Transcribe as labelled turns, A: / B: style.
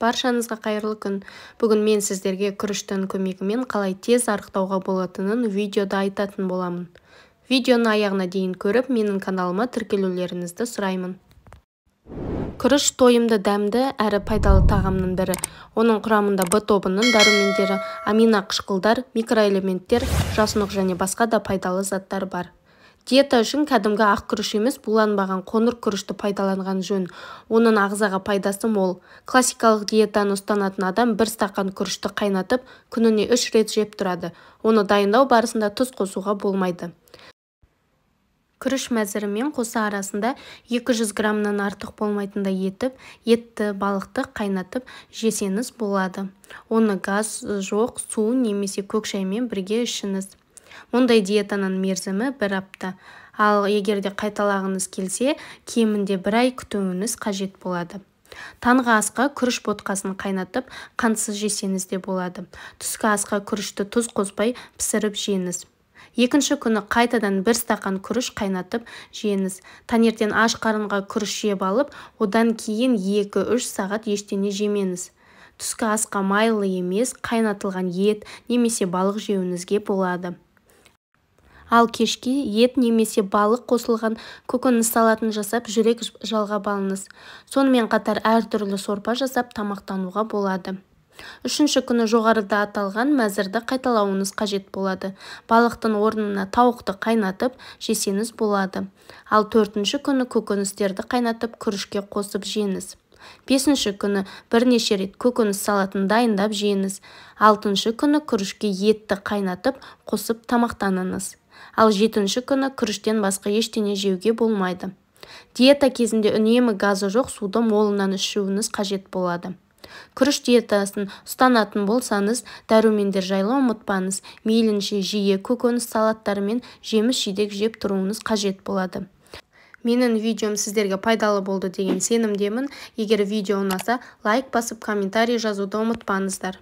A: Баршаңызға қайырлы күн. Бүгін мен сіздерге күріштің көмегімен қалай тез арықтауға болатынын видеода айтатын боламын. Видеоны аяғына дейін көріп, менің каналыма тіркелулеріңізді сұраймын. Күріш тойымды дәмді әрі пайдалы тағамның бірі. Оның құрамында В тобының дәрумендері, амино қышқылдар, микроэлементтер, жасұнық және басқа да пайдалы заттар бар. Диета үшін кәдімгі ақ күріш емес, буланбаған қоңыр күрішті пайдаланған жөн. Оның ағзаға пайдасы мол. Классикалық диетаны ұстанатын адам бір стақан күрішті қайнатып, күніне 3 рет жеп тұрады. Оны дайындау барысында тұз қосуға болмайды. Күріш мәзірімен қоса арасында 200 граммнан артық болмайтындай етті, балықты қайнатып жесеңіз болады. Оны газ жоқ су немесе көк шаймен бірге ішіңіз. Мұндай диетаның мерзімі 1 апта. Ал егерде қайталағыңыз келсе, кемінде 1 ай күтуіңіз қажет болады. Таңғы асқа күріш ботқасын қайнатып, қантсыз жесеңіз де болады. Түскі асқа күрішті тұз қоспай пісіріп жеңіз. Екінші күні қайтадан 1 стақан күріш қайнатып жеңіз. Таңертең аш қарынға күріш жеп алып, одан кейін 2-3 сағат ештеңе жемеңіз. Түскі асқа майлы емес, қайнатылған ет немесе балық жеуіңізге болады. Ал кешке ет немесе балық қосылған көкөніс салатын жасап, жүрек жалғап алыңыз. Сонымен қатар әртүрлі сорпа жасап тамақтануға болады. Үшінші күні жоғарыда аталған мәзірді қайталауыңыз қажет болады. Балықтың орнына тауықты қайнатып жесеңіз болады. Ал 4-ші күні көкөністерді қайнатып күрішке қосып жеңіз. 5-ші күні бірнеше рет көкөніс салатын дайындап жеңіз. 6-ші күні күрішке етті қайнатып қосып тамақтаныңыз. Ал 7-ші күні күріштен басқа ештеңе жеуге болмайды. Диета кезінде үнемі газы жоқ суды молынан ішуіңіз қажет болады. Күріш диетасын ұстанатын болсаңыз, дәрумендер жайлы ұмытпаңыз. Мейлінше жиі көкөніс салаттары мен жеміс-жидек жеп тұруыңыз қажет болады. Менің видеом сіздерге пайдалы болды деген сенімдемін. Егер видео ұнаса, лайк басып, комментарий жазуды ұмытпаңыздар.